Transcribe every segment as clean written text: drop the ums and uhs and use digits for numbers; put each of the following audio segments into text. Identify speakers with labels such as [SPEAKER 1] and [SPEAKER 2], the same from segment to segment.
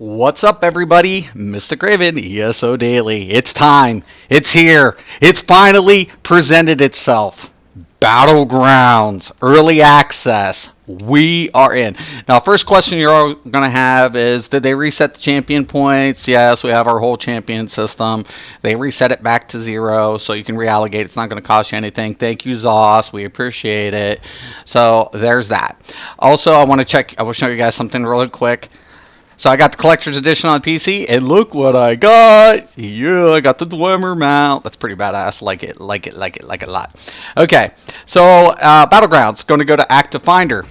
[SPEAKER 1] What's up, everybody? Mr. Craven, ESO Daily. It's time. It's here. It's finally presented itself. Battlegrounds, early access. We are in. Now, first question you're all going to have is, did they reset the champion points? Yes, we have our whole champion system. They reset it back to 0, so you can reallocate. It's not going to cost you anything. Thank you, Zoss. We appreciate it. So there's that. Also, I will show you guys something really quick. So I got the collector's edition on PC, and look what I got. Yeah, I got the Dwemer mount. That's pretty badass. Like it a lot. Okay, so Battlegrounds, going to go to Active Finder.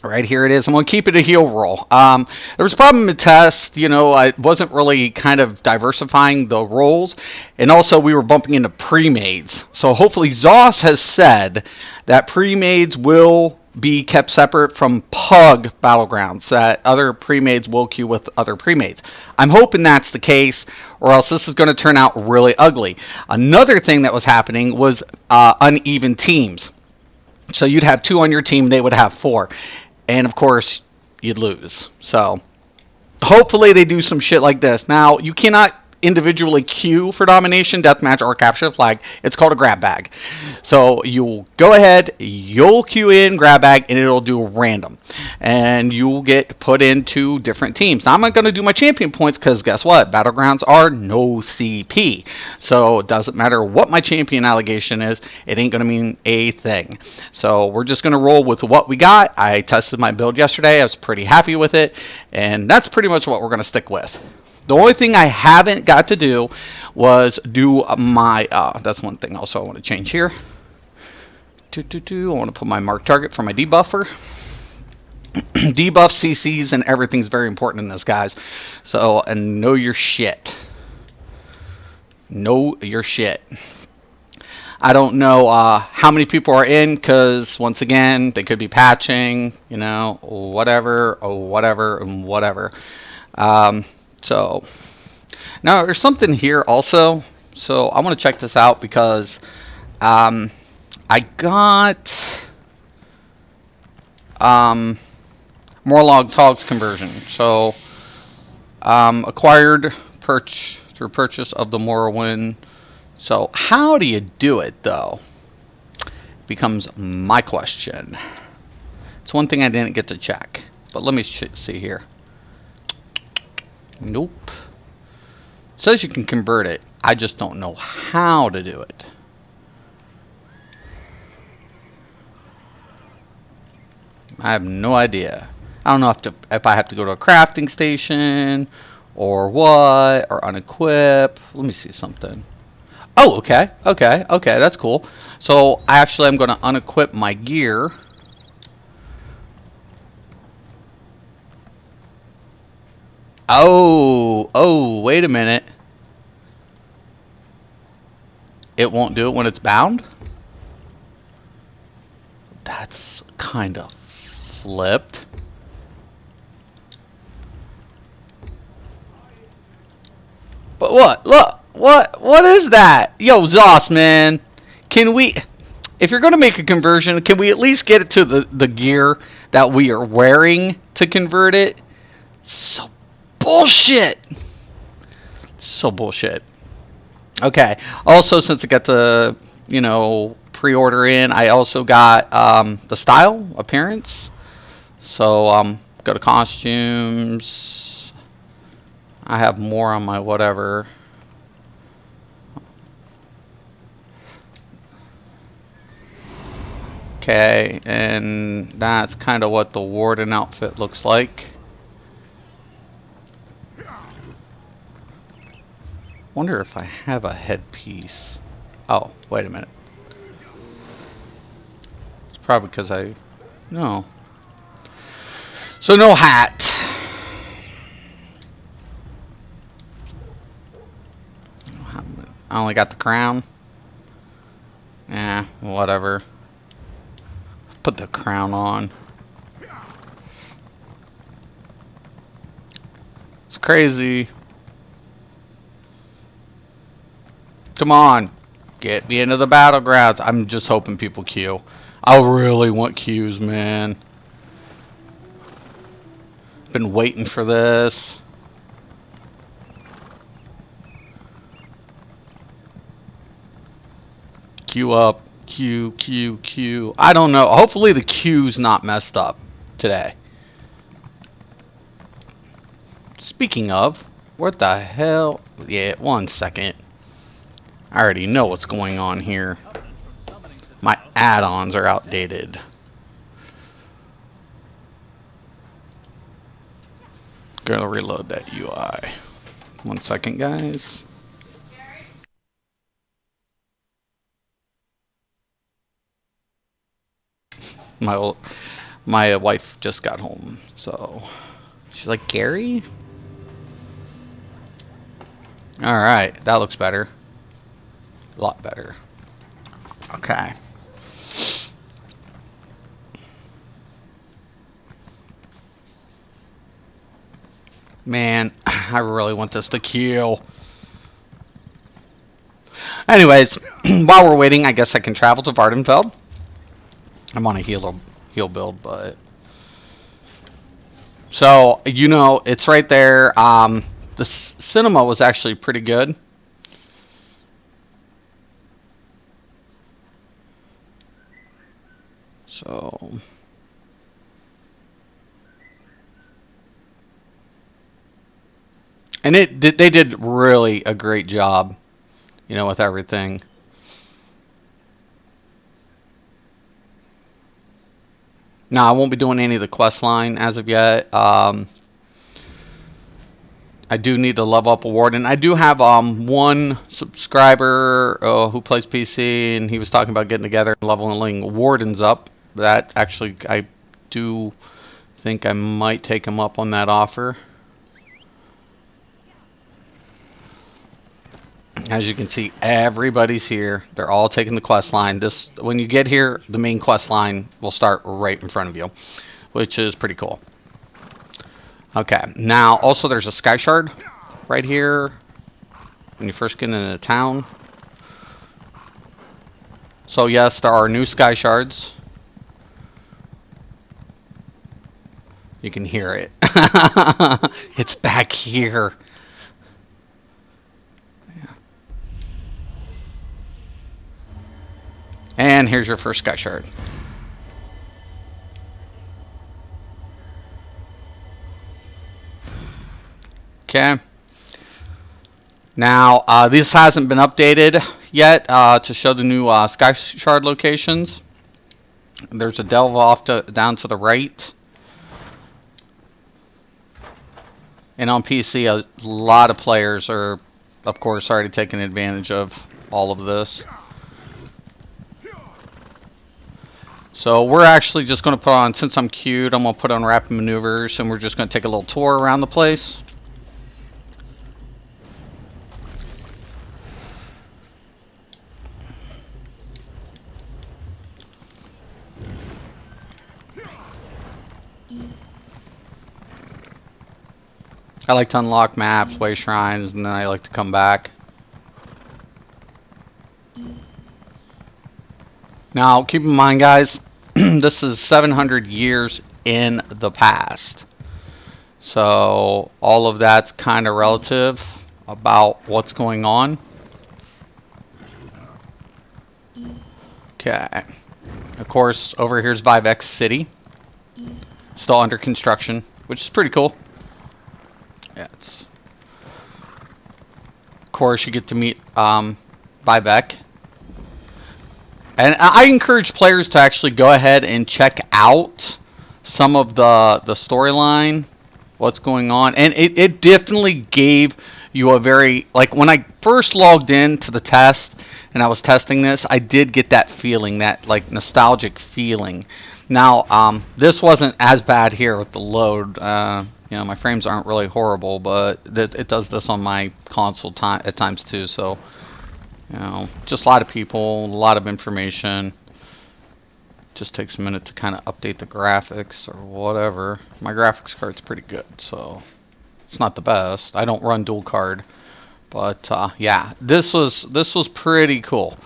[SPEAKER 1] Right here it is. I'm going to keep it a heal roll. There was a problem in test. You know, I wasn't really kind of diversifying the rolls. And also we were bumping into pre-mades. So hopefully Zoss has said that pre-mades will be kept separate from Pug Battlegrounds, that other pre-mades will queue with other pre-mades. I'm hoping that's the case, or else this is going to turn out really ugly. Another thing that was happening was uneven teams. So you'd have 2 on your team, they would have 4. And of course, you'd lose. So hopefully they do some shit like this. Now, you cannot individually queue for domination, deathmatch, or capture the flag. It's called a grab bag. So you'll go ahead, you'll queue in grab bag, and it'll do random. And you'll get put into different teams. Now, I'm not going to do my champion points because guess what? Battlegrounds are no CP. So it doesn't matter what my champion allegation is, it ain't going to mean a thing. So we're just going to roll with what we got. I tested my build yesterday. I was pretty happy with it. And that's pretty much what we're going to stick with. The only thing I haven't got to do was do my, that's one thing also I want to change here. I want to put my mark target for my debuffer. Debuff CCs and everything's very important in this, guys. So, and know your shit. Know your shit. I don't know how many people are in, because once again, they could be patching, you know, whatever. So, now there's something here also. So I want to check this out because I got Morlog Togs conversion. So acquired through purchase of the Morrowind. So how do you do it though? Becomes my question. It's one thing I didn't get to check, but let me see here. Nope. It says you can convert it. I just don't know how to do it. I have no idea. I don't know if I have to go to a crafting station or what, or unequip. Let me see something. Oh, okay. That's cool. So actually I'm going to unequip my gear. Oh, wait a minute. It won't do it when it's bound? That's kind of flipped. But what? Look, what is that? Yo, Zoss, man. Can we, if you're going to make a conversion, can we at least get it to the gear that we are wearing to convert it? So bullshit. So bullshit. Okay. Also, since I got the, you know, pre-order in, I also got the style appearance. So go to costumes. I have more on my whatever. Okay, and that's kind of what the Warden outfit looks like. Wonder if I have a headpiece. Oh, wait a minute. It's probably because no. So no hat. I only got the crown. Whatever. Put the crown on. It's crazy. Come on, get me into the battlegrounds. I'm just hoping people queue. I really want queues, man. Been waiting for this. Queue up. Queue. I don't know. Hopefully the queue's not messed up today. Speaking of, what the hell? Yeah, 1 second. I already know what's going on here. My add-ons are outdated. Gotta reload that UI. 1 second, guys. My wife just got home, so she's like, Gary? Alright, that looks better. A lot better. Okay. Man, I really want this to queue. Anyways, while we're waiting, I guess I can travel to Vvardenfell. I'm on a heal build, but... So, you know, it's right there. The cinema was actually pretty good. So... And they did really a great job, you know, with everything. Now, I won't be doing any of the quest line as of yet. I do need to level up a warden. I do have one subscriber who plays PC, and he was talking about getting together and leveling wardens up. That actually, I do think I might take him up on that offer. As you can see, everybody's here. They're all taking the quest line. This, when you get here, the main quest line will start right in front of you, which is pretty cool. Okay, now also there's a skyshard right here when you first get into town. So yes, there are new skyshards. You can hear it. It's back here. And here's your first skyshard. Okay. Now, this hasn't been updated yet to show the new skyshard locations. There's a delve off down to the right. And on PC, a lot of players are, of course, already taking advantage of all of this. So we're actually just going to put on, since I'm queued, I'm going to put on rapid maneuvers, and we're just going to take a little tour around the place. I like to unlock maps, Wayshrines, and then I like to come back. Now, keep in mind, guys, this is 700 years in the past. So, all of that's kind of relative about what's going on. Okay. Of course, over here's Vivek City. Still under construction, which is pretty cool. Yeah, it's... Of course, you get to meet Vivek. And I encourage players to actually go ahead and check out some of the storyline, what's going on. And it definitely gave you a very... Like, when I first logged in to the test and I was testing this, I did get that feeling, that, like, nostalgic feeling. Now, this wasn't as bad here with the load. You know, my frames aren't really horrible, but it does this on my console at times too, so... You know, just a lot of people, a lot of information. Just takes a minute to kind of update the graphics or whatever. My graphics card's pretty good, so it's not the best. I don't run dual card, but yeah, this was pretty cool.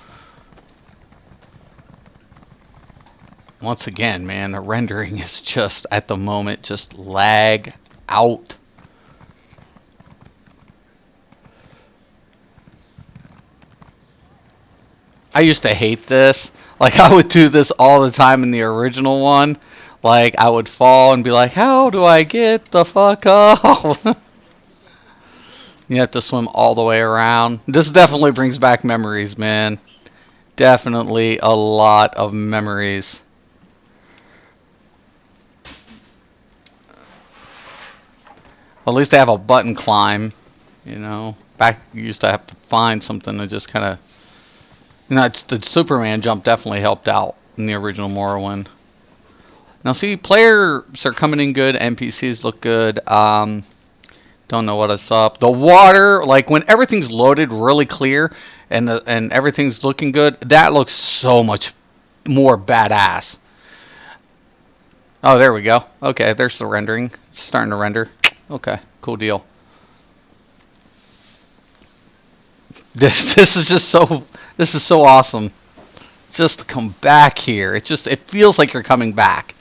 [SPEAKER 1] Once again, man, the rendering is just at the moment just lag out. I used to hate this. Like, I would do this all the time in the original one. Like, I would fall and be like, how do I get the fuck off? You have to swim all the way around. This definitely brings back memories, man. Definitely a lot of memories. Well, at least they have a button climb, you know. Back, you used to have to find something to just kind of... You know, the Superman jump definitely helped out in the original Morrowind. Now, see, players are coming in good. NPCs look good. Don't know what it's up. The water, like when everything's loaded really clear and everything's looking good, that looks so much more badass. Oh, there we go. Okay, there's the rendering. It's starting to render. Okay, cool deal. This is just so awesome. Just to come back here. It feels like you're coming back.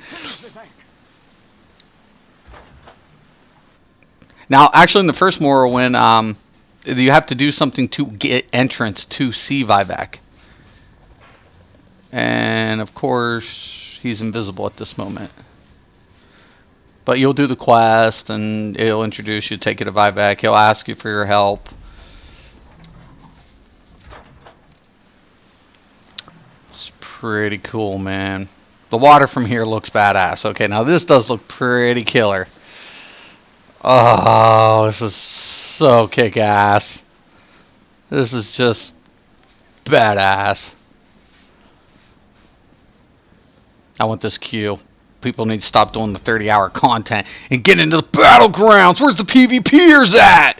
[SPEAKER 1] Now, actually, in the first Morrowind, you have to do something to get entrance to see Vivek. And, of course, he's invisible at this moment. But you'll do the quest, and it'll introduce you, take you to Vivek. He'll ask you for your help. It's pretty cool, man. The water from here looks badass. Okay, now this does look pretty killer. Oh, this is so kick-ass. This is just badass. I want this queue. People need to stop doing the 30-hour content and get into the battlegrounds. Where's the PvPers at?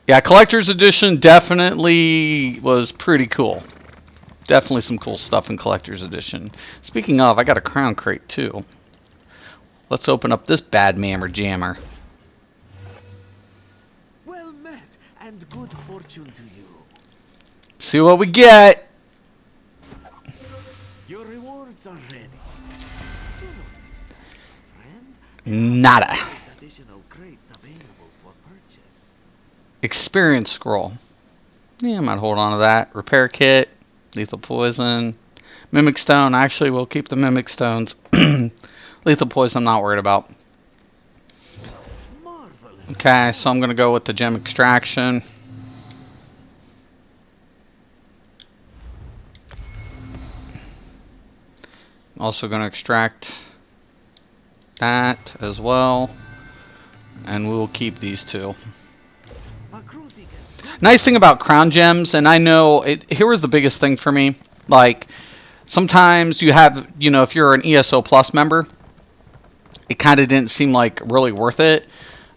[SPEAKER 1] Yeah, Collector's Edition definitely was pretty cool. Definitely some cool stuff in Collector's Edition. Speaking of, I got a crown crate too. Let's open up this bad mammer jammer.
[SPEAKER 2] Well met, and good fortune to you.
[SPEAKER 1] See what we get.
[SPEAKER 2] Your rewards are ready. Do not be sad, friend.
[SPEAKER 1] Nada.
[SPEAKER 2] There's additional crates available for purchase.
[SPEAKER 1] Experience scroll. Yeah, I might hold on to that. Repair kit. Lethal poison. Mimic stone. Actually, we'll keep the mimic stones. Lethal poison I'm not worried about.
[SPEAKER 2] Marvelous.
[SPEAKER 1] Okay, so I'm going to go with the gem extraction. Also going to extract that as well. And we will keep these two. Nice thing about crown gems, and I know here was the biggest thing for me. Like, sometimes you have, you know, if you're an ESO Plus member, it kind of didn't seem like really worth it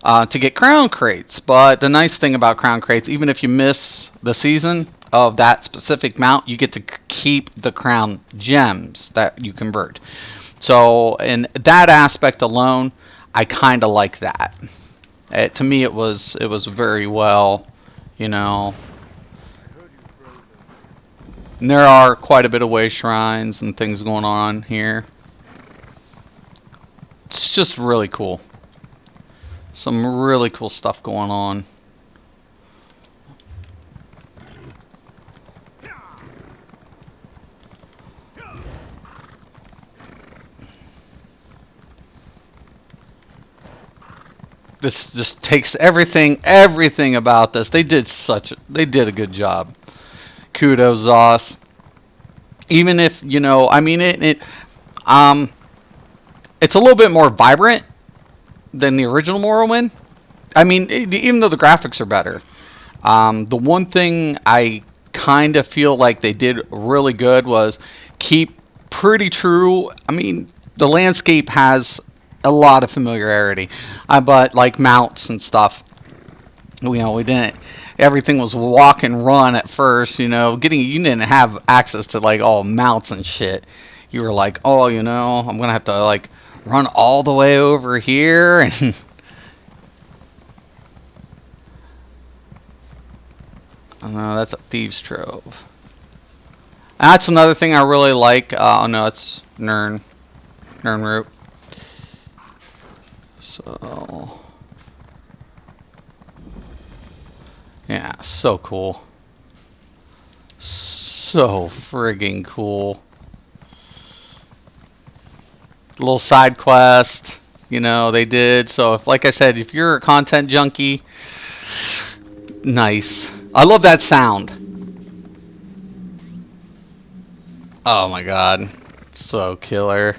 [SPEAKER 1] to get crown crates. But the nice thing about crown crates, even if you miss the season of that specific mount, you get to keep the crown gems that you convert. So in that aspect alone, I kind of like that. To me, it was very well, you know. And there are quite a bit of Wayshrines and things going on here. It's just really cool. Some really cool stuff going on. This just takes everything about this. They did a good job. Kudos, Zoss. Even if, you know, I mean it's a little bit more vibrant than the original Morrowind. I mean, even though the graphics are better. The one thing I kind of feel like they did really good was keep pretty true. I mean, the landscape has a lot of familiarity, but like mounts and stuff, you know, we didn't. Everything was walk and run at first, you know. You didn't have access to like all mounts and shit. You were like, oh, you know, I'm gonna have to like run all the way over here and. Oh no, that's a thieves' trove. And that's another thing I really like. Oh no, it's Nern root. So yeah, so cool. So friggin' cool. Little side quest, you know, they did. So if, like I said, if you're a content junkie, nice. I love that sound. Oh my god. So killer.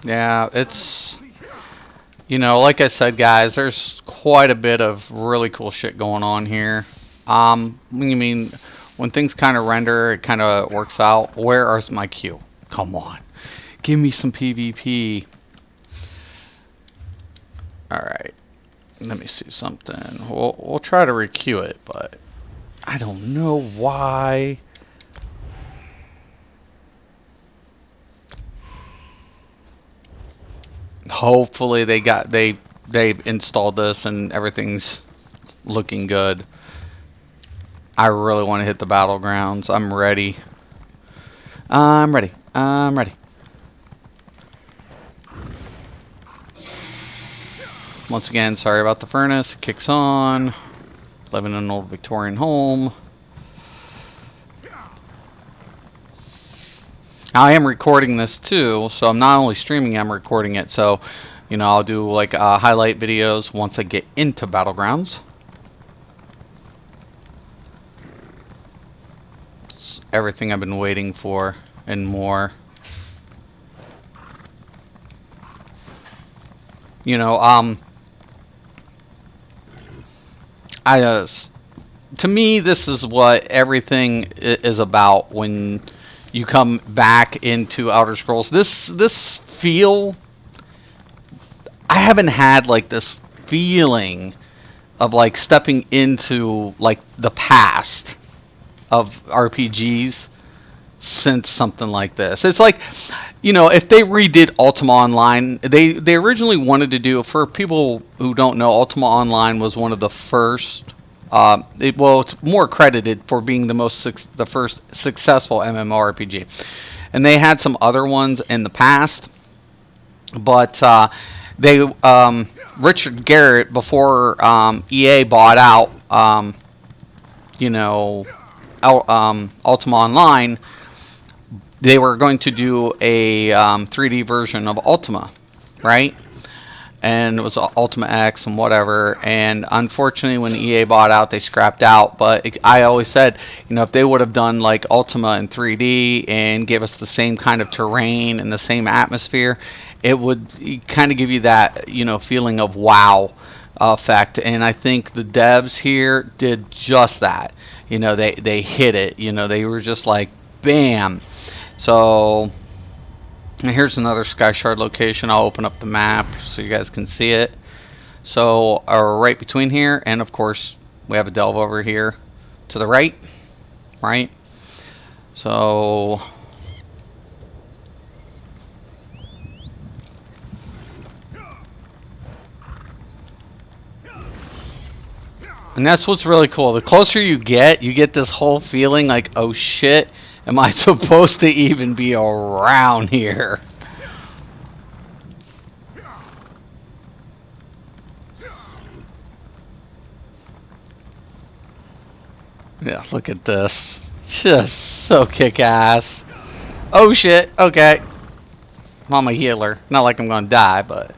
[SPEAKER 1] Yeah, it's, you know, like I said, guys, there's quite a bit of really cool shit going on here. You mean, when things kind of render, it kind of works out. Where is my queue? Come on. Give me some PvP. Alright. Let me see something. We'll try to requeue it, but I don't know why. Hopefully they installed this and everything's looking good. I really want to hit the battlegrounds. I'm ready. I'm ready. I'm ready. Once again, sorry about the furnace. It kicks on. Living in an old Victorian home. I am recording this too, so I'm not only streaming, I'm recording it. So, you know, I'll do like highlight videos once I get into Battlegrounds. It's everything I've been waiting for and more. You know, to me, this is what everything is about when you come back into Outer Scrolls. This feel, I haven't had like this feeling of like stepping into like the past of RPGs since something like this. It's like, you know, if they redid Ultima Online, they originally wanted to do, for people who don't know, Ultima Online was one of the first, well, it's more credited for being the first successful MMORPG. And they had some other ones in the past, but Richard Garrett, before EA bought out, you know, Ultima Online, they were going to do a 3D version of Ultima, right? And it was Ultima X and whatever. And unfortunately, when EA bought out, they scrapped out. But I always said, you know, if they would have done like Ultima in 3D and gave us the same kind of terrain and the same atmosphere, it would kind of give you that, you know, feeling of wow effect. And I think the devs here did just that. You know, they hit it. You know, they were just like, bam. So here's another skyshard location. I'll open up the map so you guys can see it. So right between here, and of course we have a delve over here to the right, right? So and that's what's really cool. The closer you get this whole feeling like, oh shit, am I supposed to even be around here? Yeah, look at this. Just so kick-ass. Oh shit, okay. I'm a healer. Not like I'm gonna die, but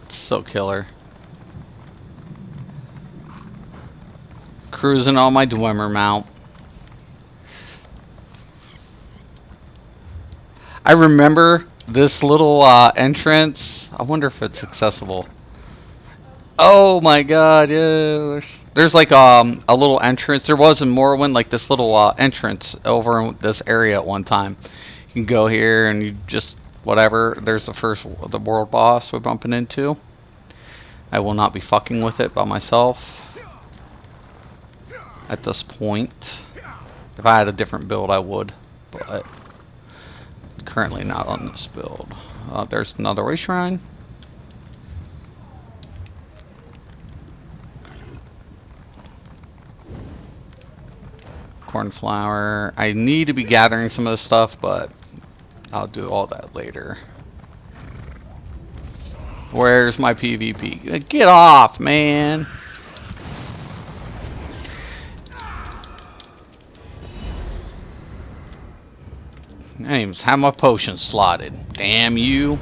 [SPEAKER 1] it's so killer. Cruising on my Dwemer mount. I remember this little entrance. I wonder if it's accessible. Oh my god, yeah. There's like a little entrance. There was in Morrowind, like this little entrance over in this area at one time. You can go here and you just whatever. There's the world boss we're bumping into. I will not be fucking with it by myself at this point. If I had a different build, I would, but currently not on this build. There's another Wayshrine. Cornflower. I need to be gathering some of this stuff, but I'll do all that later. Where's my PvP? Get off, man! I didn't even have my potion slotted. Damn you.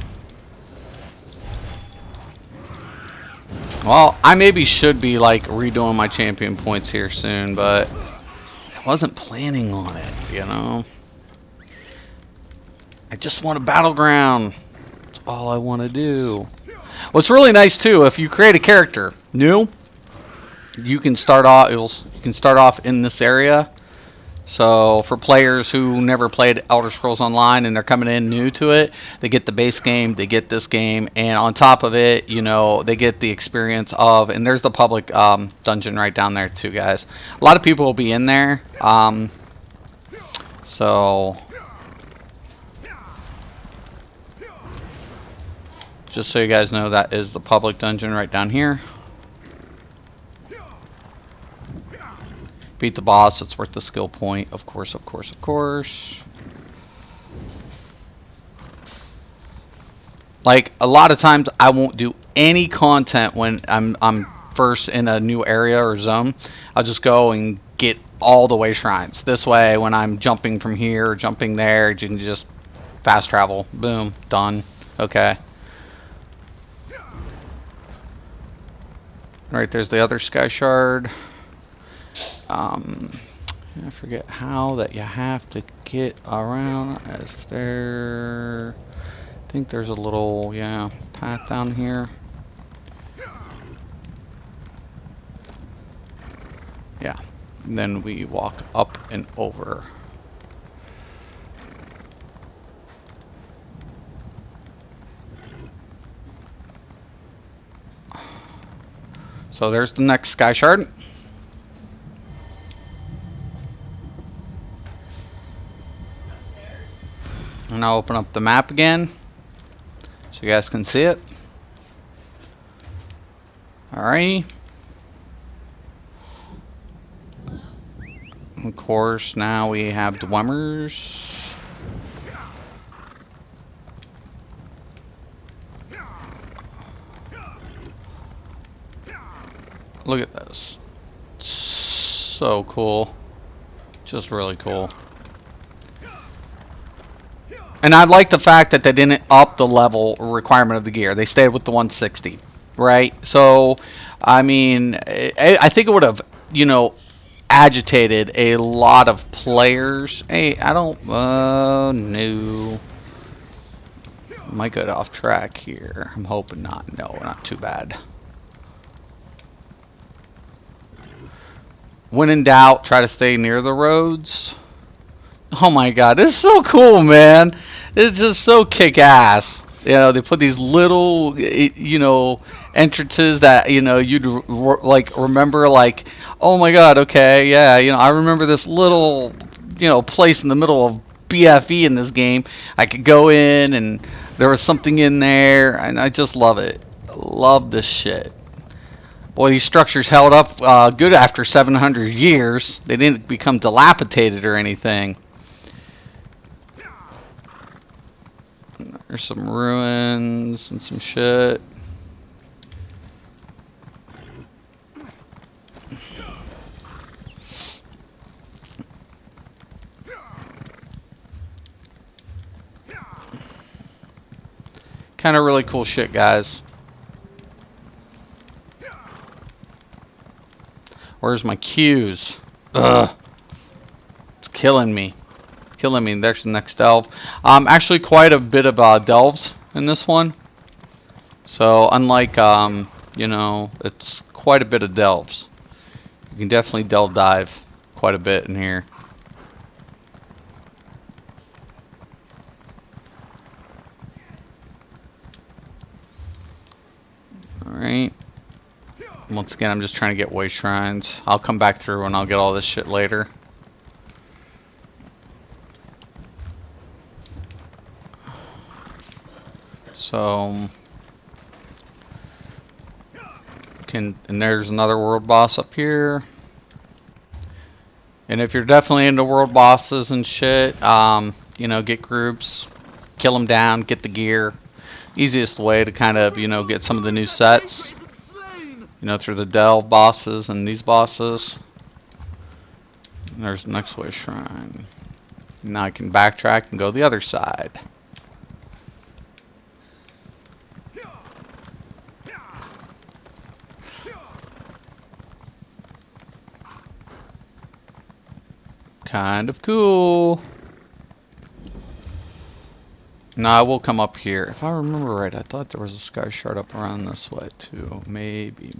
[SPEAKER 1] Well, I maybe should be like redoing my champion points here soon, but I wasn't planning on it, you know? I just want a battleground. That's all I want to do. What's really nice too, if you create a character new, you can start off. You can start off in this area. So for players who never played Elder Scrolls Online and they're coming in new to it, they get the base game, they get this game, and on top of it, you know, they get the experience of. And there's the public dungeon right down there too, guys. A lot of people will be in there. So just so you guys know, that is the public dungeon right down here. Beat the boss, it's worth the skill point, of course, of course, of course. Like, a lot of times I won't do any content when I'm first in a new area or zone. I'll just go and get all the Wayshrines. This way, when I'm jumping from here or jumping there, you can just fast travel. Boom, done. Okay. Right, there's the other skyshard. I forget how that you have to get around. As there, I think there's a little path down here. Yeah, and then we walk up and over. So there's the next skyshard. And I'll open up the map again so you guys can see it. Alrighty. Of course, now we have Dwemmers. Look at this. So cool. Just really cool. And I like the fact that they didn't up the level requirement of the gear. They stayed with the 160, right? So, I mean, I think it would have, you know, agitated a lot of players. Hey, I don't, no. Might get off track here. I'm hoping not. No, not too bad. When in doubt, try to stay near the roads. Oh my god, this is so cool, man. It's just so kick-ass. You know, they put these little, you know, entrances that, you know, you'd like remember, like, oh my god, okay, yeah, you know, I remember this little, you know, place in the middle of BFE in this game. I could go in and there was something in there, and I just love it. Love this shit. Boy, these structures held up good after 700 years. They didn't become dilapidated or anything. There's some ruins and some shit. Kind of really cool shit, guys. Where's my cues? Ugh. It's killing me. Killing me. There's the next delve. Actually quite a bit of delves in this one. So unlike you know, it's quite a bit of delves. You can definitely delve dive quite a bit in here. Once again, I'm just trying to get Wayshrines. I'll come back through and I'll get all this shit later. So... and there's another world boss up here. And if you're definitely into world bosses and shit, you know, get groups, kill them down, get the gear. Easiest way to kind of, you know, get some of the new sets, you know, through the delve bosses and these bosses. And there's the next way shrine. Now I can backtrack and go the other side. Kind of cool. No, I will come up here. If I remember right, I thought there was a skyshard up around this way too. Maybe.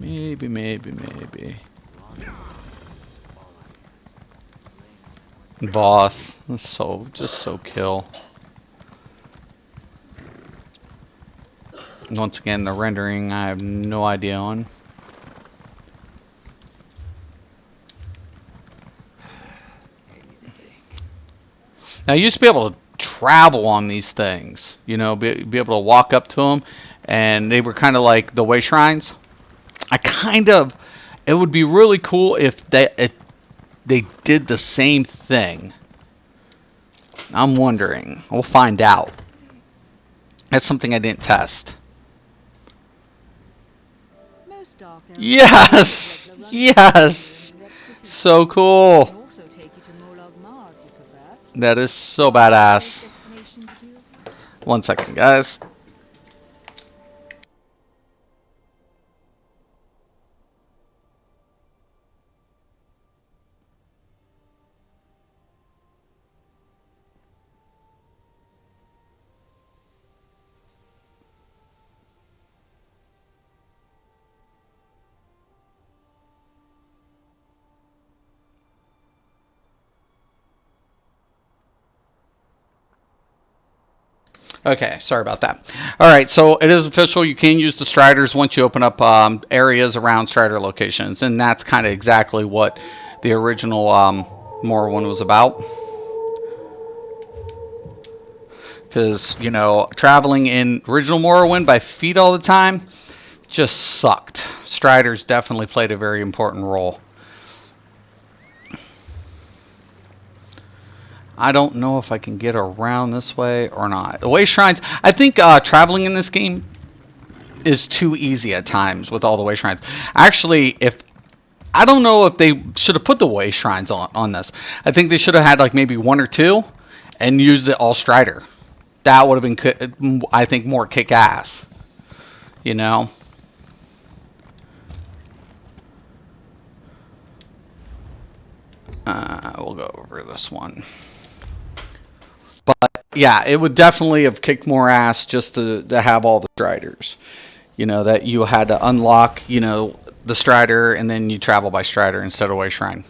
[SPEAKER 1] Boss. That's so, just so kill. Once again, the rendering I have no idea on. Now, I used to be able to travel on these things, you know, be able to walk up to them, and they were kind of like the Wayshrines. It would be really cool if they did the same thing. I'm wondering. We'll find out. That's something I didn't test. Yes! Yes! So cool. That is so badass. One second, guys. Okay, sorry about that. Alright, so it is official. You can use the Striders once you open up areas around Strider locations. And that's kind of exactly what the original Morrowind was about. Because, you know, traveling in original Morrowind by feet all the time just sucked. Striders definitely played a very important role. I don't know if I can get around this way or not. The Wayshrines, I think traveling in this game is too easy at times with all the Wayshrines. Actually, I don't know if they should have put the Wayshrines on this. I think they should have had like maybe one or two and used it all Strider. That would have been, I think, more kick-ass. You know? We'll go over this one. But yeah, it would definitely have kicked more ass just to have all the Striders. You know, that you had to unlock, you know, the Strider and then you travel by Strider instead of Wayshrine.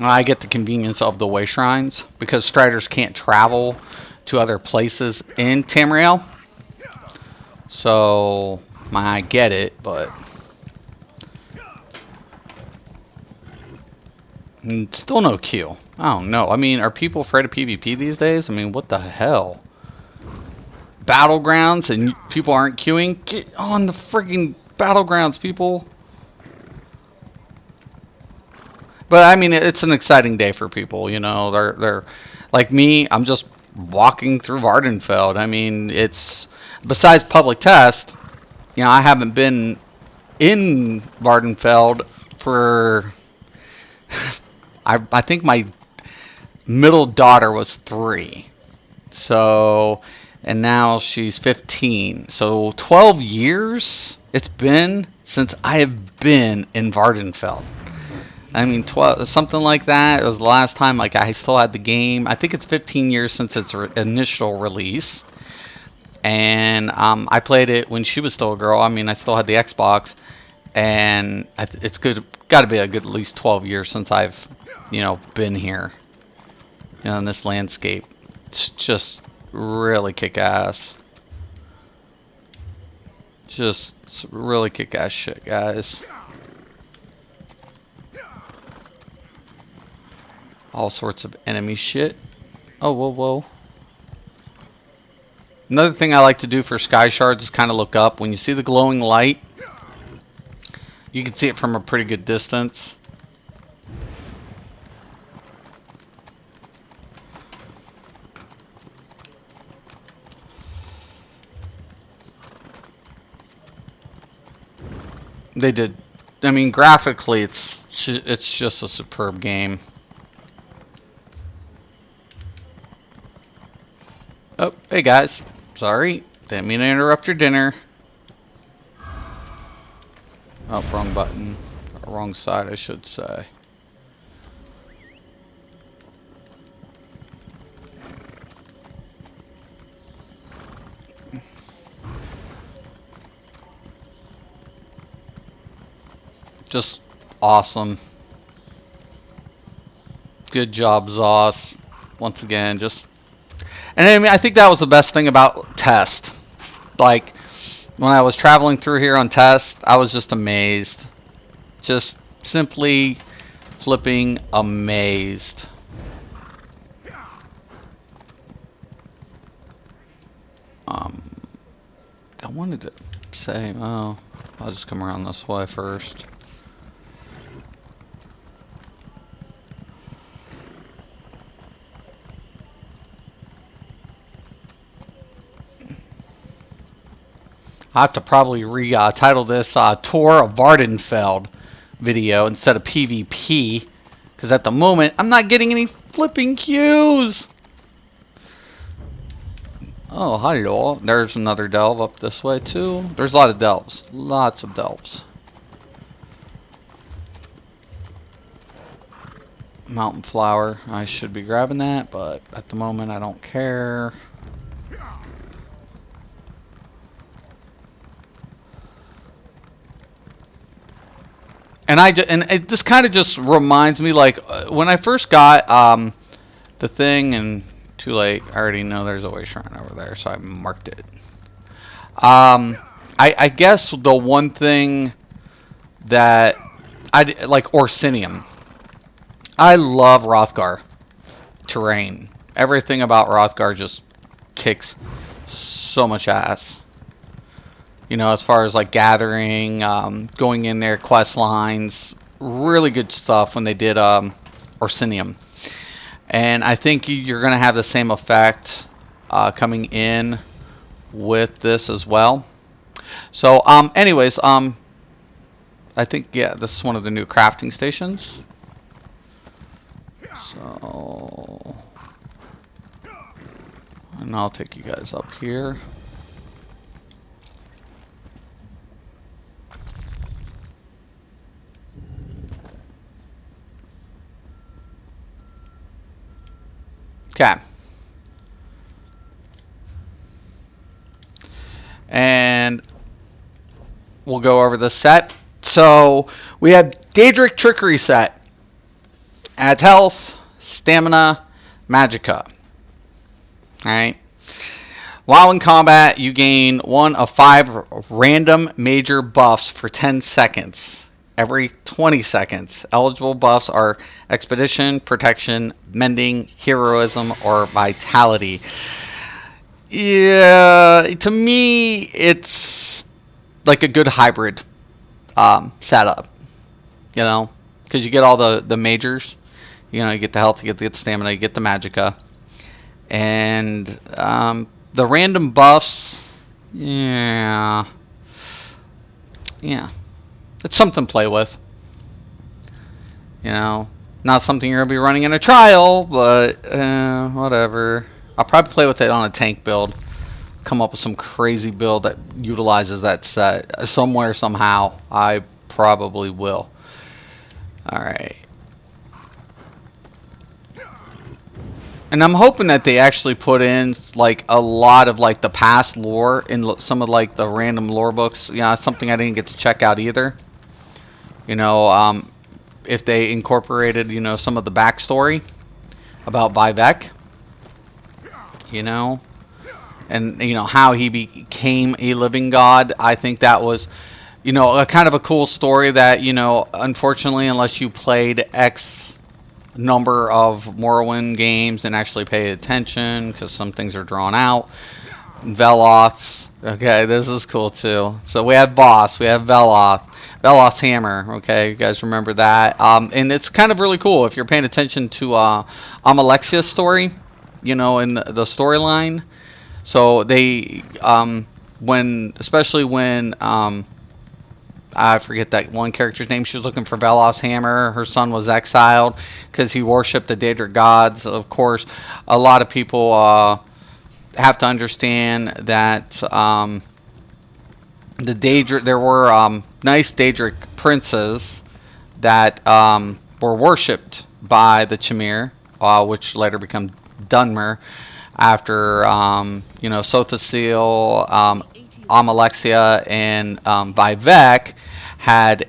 [SPEAKER 1] I get the convenience of the Wayshrines because Striders can't travel to other places in Tamriel. So, I get it, but still no queue. I don't know. I mean, are people afraid of PvP these days? I mean, what the hell? Battlegrounds and people aren't queuing? Get on the freaking Battlegrounds, people. But I mean, it's an exciting day for people, you know. They're like me, I'm just walking through Vvardenfell. I mean, it's besides public test, you know, I haven't been in Vvardenfell for I think my middle daughter was 3. So, and now she's 15. So 12 years it's been since I have been in Vvardenfell. I mean, 12, something like that. It was the last time like I still had the game. I think it's 15 years since its initial release. And I played it when she was still a girl. I mean, I still had the Xbox. And it's got to be a good at least 12 years since I've, you know, been here, you know, in this landscape. It's just really kick-ass. Just really kick-ass shit, guys. All sorts of enemy shit. Oh, whoa, whoa. Another thing I like to do for sky shards is kind of look up. When you see the glowing light, you can see it from a pretty good distance. They did. I mean, graphically, it's just a superb game. Oh, hey guys. Sorry. Didn't mean to interrupt your dinner. Oh, wrong button. Or wrong side, I should say. Just awesome. Good job, Zoss. Once again, just... And I mean, I think that was the best thing about Test. Like, when I was traveling through here on Test, I was just amazed. Just simply flipping amazed. I wanted to say, oh, I'll just come around this way first. I have to probably title this Tour of Vvardenfell video instead of PvP, because at the moment I'm not getting any flipping cues. Oh, hello. There's another delve up this way too. There's a lot of delves. Lots of delves. Mountain flower. I should be grabbing that, but at the moment I don't care. And this kind of just reminds me, like, when I first got the thing, and too late, I already know there's a Wayshrine over there, so I marked it. I guess the one thing that I like, Orsinium. I love Hrothgar terrain. Everything about Hrothgar just kicks so much ass. You know, as far as like gathering, going in there, quest lines, really good stuff when they did Orsinium. And I think you're going to have the same effect coming in with this as well. So, anyways, I think, yeah, this is one of the new crafting stations. So, and I'll take you guys up here. Okay. And we'll go over the set. So we have Daedric Trickery set. Adds health, stamina, magicka. Alright. While in combat, you gain 1 of 5 random major buffs for 10 seconds. Every 20 seconds. Eligible buffs are Expedition, Protection, Mending, Heroism, or Vitality. Yeah, to me, it's like a good hybrid setup. You know, because you get all the majors. You know, you get the health, you get the stamina, you get the magicka. And the random buffs, yeah. It's something to play with. You know, not something you're going to be running in a trial, but whatever. I'll probably play with it on a tank build. Come up with some crazy build that utilizes that set somewhere, somehow. I probably will. Alright. And I'm hoping that they actually put in like a lot of like the past lore in some of like the random lore books. You know, it's something I didn't get to check out either. You know, if they incorporated, you know, some of the backstory about Vivek. You know, and how he became a living god. I think that was a kind of a cool story that unfortunately, unless you played X number of Morrowind games and actually pay attention, because some things are drawn out. Veloths. Okay, this is cool too. So we have boss, we have Veloth's hammer. Okay, you guys remember that? And it's kind of really cool if you're paying attention to Amalexia's story, in the storyline. So they, especially when I forget that one character's name. She was looking for Veloth's hammer. Her son was exiled because he worshipped the Daedric gods. Of course, a lot of people have to understand that there were nice Daedric princes that were worshipped by the Chimere, which later become Dunmer, after Sothasil, Amalexia, and Vivek had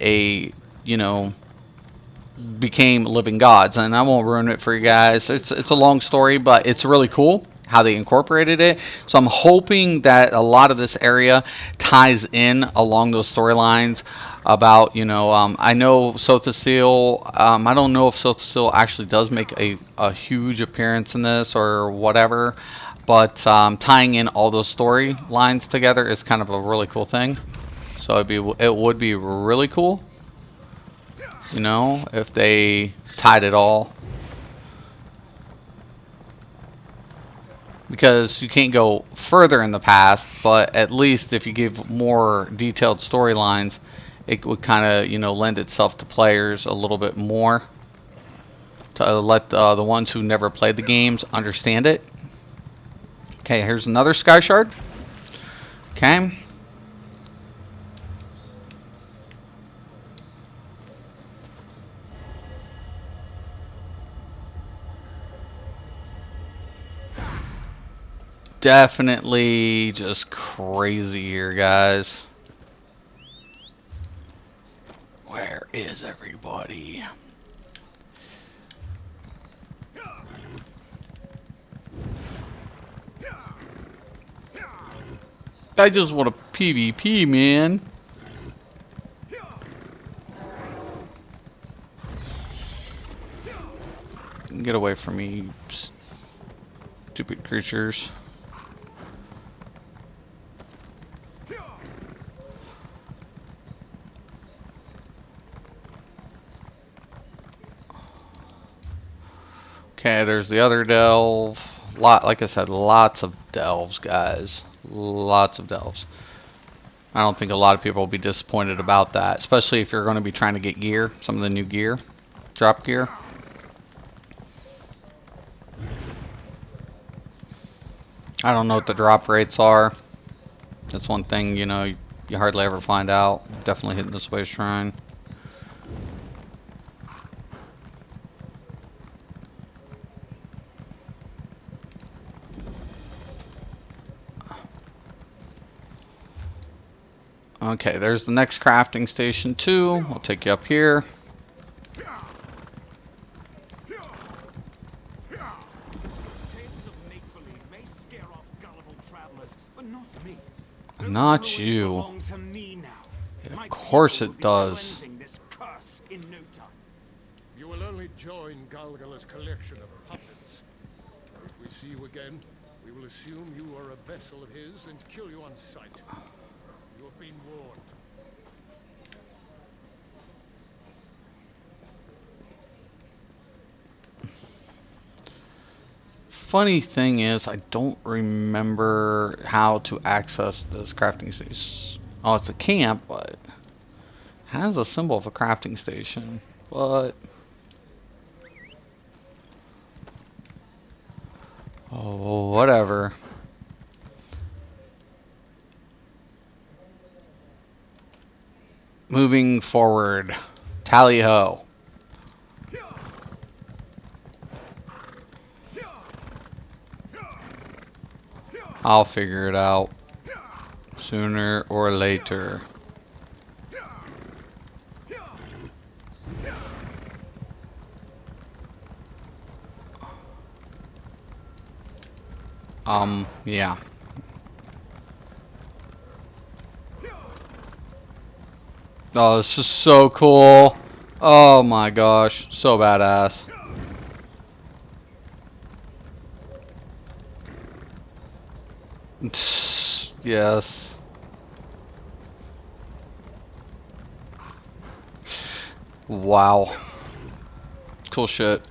[SPEAKER 1] became living gods. And I won't ruin it for you guys. It's a long story, but it's really cool how they incorporated it. So I'm hoping that a lot of this area ties in along those storylines about, I know Sothasil, I don't know if Sothasil actually does make a huge appearance in this or whatever, but tying in all those storylines together is kind of a really cool thing. So it would be really cool, if they tied it all. Because you can't go further in the past, but at least if you give more detailed storylines, it would kind of, lend itself to players a little bit more, to let the ones who never played the games understand it. Okay, here's another skyshard. Okay. Definitely just crazy here, guys. Where is everybody? I just want a PvP, man. Get away from me, stupid creatures. Okay, there's the other delve. Like I said, lots of delves, guys. Lots of delves. I don't think a lot of people will be disappointed about that, especially if you're going to be trying to get gear, some of the new gear, drop gear. I don't know what the drop rates are. That's one thing, you hardly ever find out. Definitely hitting this Wayshrine. Okay, there's the next crafting station too. I'll take you up here. Not you. Of course it does.
[SPEAKER 3] You will only join Galgala's collection of puppets. If we see you again, we will assume you are a vessel of his and kill you on sight. You have been warned.
[SPEAKER 1] Funny thing is, I don't remember how to access this crafting station. Oh, it's a camp, but it has a symbol of a crafting station. But oh, whatever. Moving forward. Tally ho. I'll figure it out sooner or later. Yeah. Oh, this is so cool. Oh my gosh, so badass. Yes. Wow. Cool shit.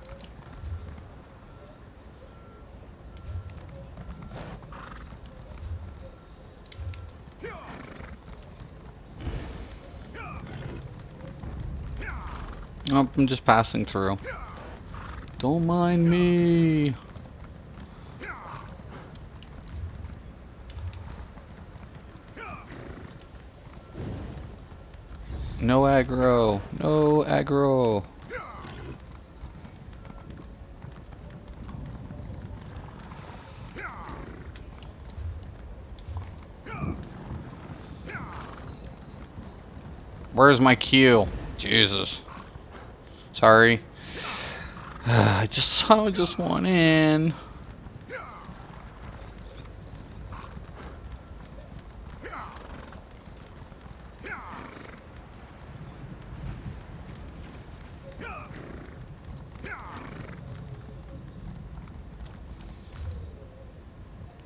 [SPEAKER 1] Oh, I'm just passing through. Don't mind me. No aggro. No aggro. Where's my cue? Jesus. Sorry. I just want in.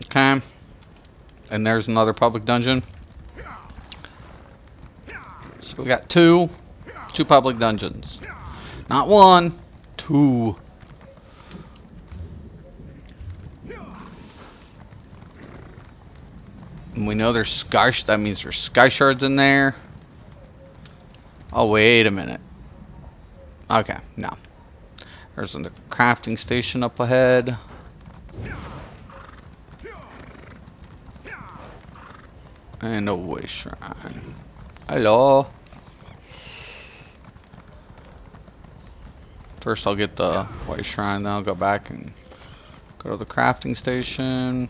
[SPEAKER 1] Okay. And there's another public dungeon. So we got two public dungeons. Not one, two. And we know there's that means there's sky shards in there. Oh, wait a minute. Okay, no. There's a crafting station up ahead. And a Wayshrine. Hello. First I'll get the Wayshrine, then I'll go back and go to the crafting station.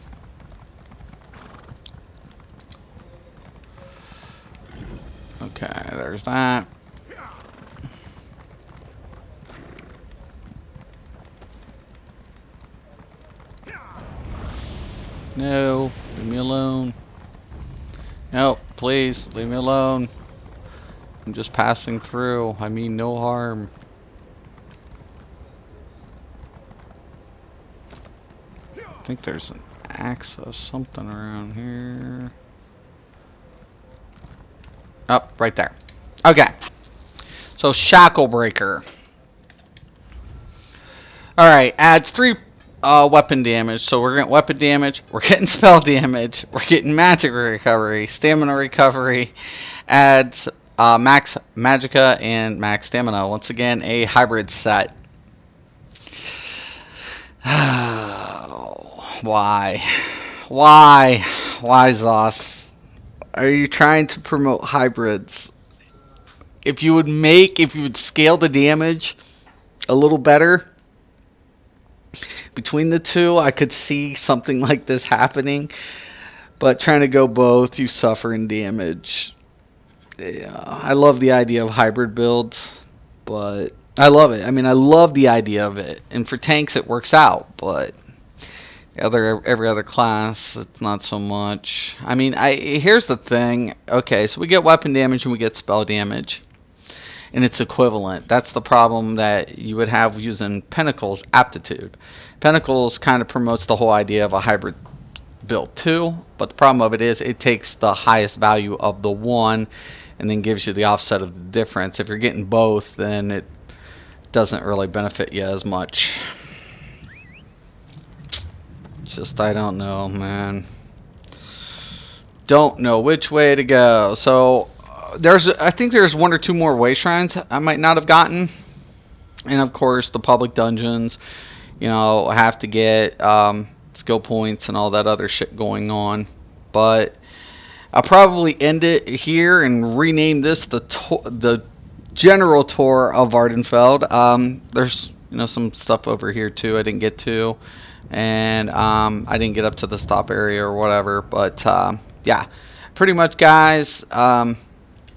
[SPEAKER 1] Okay, there's that. No, leave me alone. No, please, leave me alone. I'm just passing through. I mean no harm. I think there's an access something around here. Oh, right there. Okay. So shackle breaker. Alright, adds 3 weapon damage. So we're getting weapon damage, we're getting spell damage, we're getting magic recovery, stamina recovery, adds max magicka and max stamina. Once again, a hybrid set. Why? Why? Why, Zos? Are you trying to promote hybrids? If you would scale the damage a little better between the two, I could see something like this happening. But trying to go both, you suffer in damage. Yeah, I love the idea of hybrid builds, but I love it. I mean, I love the idea of it, and for tanks it works out, but every other class it's not so much. I mean, here's the thing. Okay, so we get weapon damage and we get spell damage, and it's equivalent. That's the problem that you would have using Pinnacle's aptitude. Pinnacles kind of promotes the whole idea of a hybrid build too, but the problem of it is it takes the highest value of the one and then gives you the offset of the difference. If you're getting both, then it doesn't really benefit you as much. Just, I don't know, man. Don't know which way to go. So I think there's 1 or 2 more Wayshrines I might not have gotten, and of course the public dungeons. You know, I have to get skill points and all that other shit going on. But I'll probably end it here and rename this the general tour of Vvardenfell. There's some stuff over here too I didn't get to, and I didn't get up to the stop area or whatever. But yeah, pretty much, guys.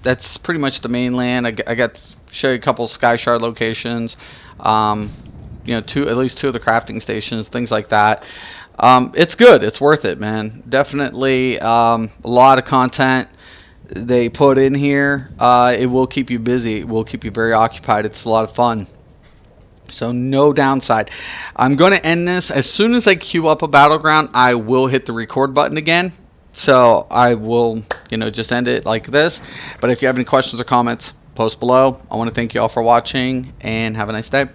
[SPEAKER 1] That's pretty much the mainland. I got to show you a couple skyshard locations. At least 2 of the crafting stations, things like that. It's good. It's worth it, man. Definitely a lot of content. they put in here, it will keep you busy. It will keep you very occupied. It's a lot of fun. So no downside. I'm going to end this. As soon as I queue up a battleground, I will hit the record button again. So I will, just end it like this. But if you have any questions or comments, post below. I want to thank you all for watching and have a nice day.